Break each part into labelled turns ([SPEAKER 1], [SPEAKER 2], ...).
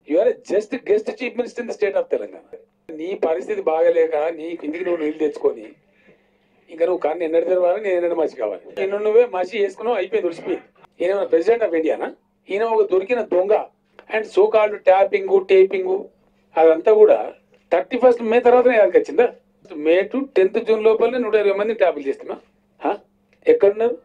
[SPEAKER 1] You are just guest chief minister in the state of Telangana. నీ పరిస్థితి బాగలేక నీ ఇంటికి నువ్వు నీళ్ళు తెచ్చుకొని ఇంకా నువ్వు కానీ ఎన్నడు తెరవాలి, నేను ఎన్నడు మసి కావాలి, నిన్ను నువ్వే మసి వేసుకున్నావు, అయిపోయింది, ఉడిచిపోయింది. ఈయన ప్రెసిడెంట్ ఆఫ్ ఇండియానా? ఈయన ఒక దొరికిన దొంగ. And so called tapping taping అదంతా కూడా 31st మే తర్వాతనే వాళ్ళకి వచ్చిందా? మే టు 10th జూన్ లోపలనే 120 మంది ట్యాపులు చేస్తున్నా. ఎక్కడున్నారు?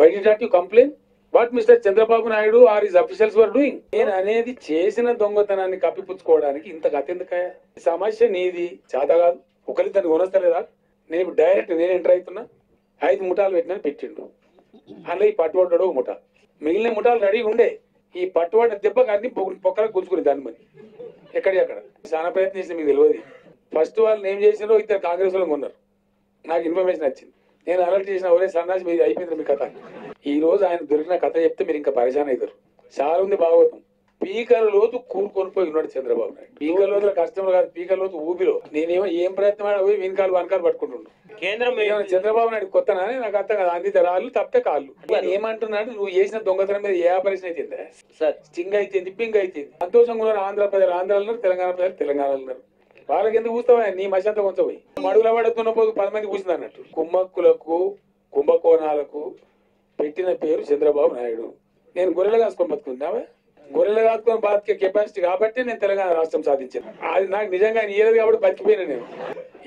[SPEAKER 1] Why did not you complaint what mister Chandrababu Naidu or his officials were doing? నేను అనేది చేసిన దొంగతనాన్ని కప్పిపుచ్చుకోవడానికి ఇంత కథ ఎందుకయ్యా? సమస్య నీది చేత కాదు, ఒకరి దాన్ని కొనస్తలేదా? నేను డైరెక్ట్ నేను ఎంటర్ అవుతున్నా, 5 ముఠాలు పెట్టినా పెట్టిండు. అలా ఈ పట్టుబడ్డాడు ఒక ముఠ, మిగిలిన ముఠాలు రెడీ ఉండే. ఈ పట్టుబడ్డ దెబ్బ కానీ పొక్కలకు గుంజుకుని దాని మరి ఎక్కడ చాలా ప్రయత్నం చేసిన మీకు తెలియదు. ఫస్ట్ వాళ్ళు ఏం చేసినారో ఇద్దరు కాంగ్రెస్ వాళ్ళు కొన్నారు, నాకు ఇన్ఫర్మేషన్ వచ్చింది. నేను అలర్ట్ చేసిన ఒరే సన్నాసి మీరు అయిపోయింది మీ కథ. ఈ రోజు ఆయన దొరికిన కథ చెప్తే మీరు ఇంకా పరిశాన్ అవుతారు. చాలా ఉంది భాగవతం. పీకల లోతు కూరుకొని ఉన్నాడు చంద్రబాబు నాయుడు. పీకల లోతుల కష్టంలో కాదు, పీకల లోతు ఊపిలో. నేనేమో ఏం ప్రయత్నం పోయి వెనకాలు వనకాలు పట్టుకుంటుండు. కేంద్రం చంద్రబాబు నాయుడు కొత్తనా? నాకు అర్థం కదా. అందితే రాళ్ళు తప్పితే కాళ్ళు. నేను ఏమంటున్నాడు, నువ్వు చేసిన దొంగతనం మీద ఏ ఆపరేషన్ అయితే సార్ స్టింగ్ అయితే పింగ్ అయితే సంతోషంగా ఉన్నారు. ఆంధ్ర ప్రజలు ఆంధ్రాలో ఉన్నారు, తెలంగాణ ప్రజలు తెలంగాణలో ఉన్నారు. వాళ్ళకి ఎందుకు కూస్తావా? నీ మధ్యంతా కొంచెం పోయి మడుగుల పడుతున్న పోదు 10 మంది కూర్చుంది అన్నట్టు. కుమ్మక్కులకు కుంభకోణాలకు పెట్టిన పేరు చంద్రబాబు నాయుడు. నేను గొర్రెలు కాసుకొని బతుకుందావా? గొర్రెలు కాసుకొని బతికే కెపాసిటీ కాబట్టి నేను తెలంగాణ రాష్ట్రం సాధించాను. అది నాకు నిజంగా ఇయ్యలేదు కాబట్టి బతికిపోయినా. నేను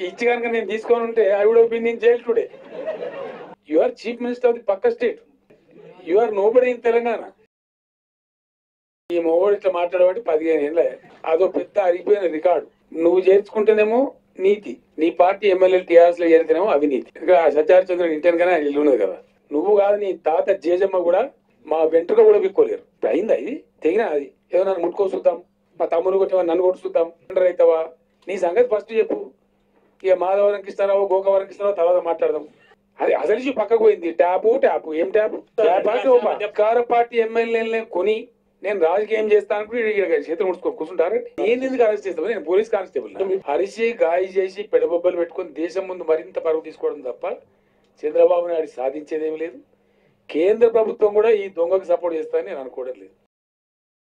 [SPEAKER 1] ఇచ్చి కనుక నేను తీసుకొని ఉంటే I would have been in jail today. You are chief minister of the పక్క state, you are nobody in Telangana. ఈ మొగోడు ఇట్లా మాట్లాడబట్టి 15 ఏళ్ళ అదో పెద్ద అరిగిపోయిన రికార్డు. నువ్వు చేర్చుకుంటేనేమో నీతి, నీ పార్టీ ఎమ్మెల్యేలు టీఆర్ఎస్ లో చేరితేనేమో అవినీతి. ఇంకా సత్యారచంద్ర ఇంటెన్ గానే ఇల్లు ఉన్నది కదా. నువ్వు కాదు, నీ తాత జేజమ్మ కూడా మా వెంట్రుక కూడా బిక్కోలేరు. అయిందా ఇది? తెగినా అది? ఏదో నన్ను ముట్టుకో చూద్దాం, మా తమ్ముడు కొట్టేవా, నన్ను కొట్టు చూద్దాం అవుతావా? నీ సంగతి ఫస్ట్ చెప్పు. ఇక మాధవరంకి ఇస్తారావో గోకవరంకి ఇస్తారావో తర్వాత మాట్లాడదాం. అది అసలు పక్కకు పోయింది. ట్యాపు ఏం ట్యాపు? అధికార పార్టీ ఎమ్మెల్యేలనే కొని నేను రాజకీయం చేస్తాను చేతులు ముడుచుకొని కూర్చుంటారు. నేను ఎందుకు అరెస్ట్ చేస్తాను? నేను పోలీస్ కానిస్టేబుల్. హరిసి గాయ చేసి పెడబొబ్బలు పెట్టుకొని దేశం ముందు మరింత పరువు తీసుకోవడం తప్ప చంద్రబాబు నాయుడు సాధించేదేమీ లేదు. కేంద్ర ప్రభుత్వం కూడా ఈ దొంగకు సపోర్ట్ చేస్తారని నేను అనుకోవడం లేదు.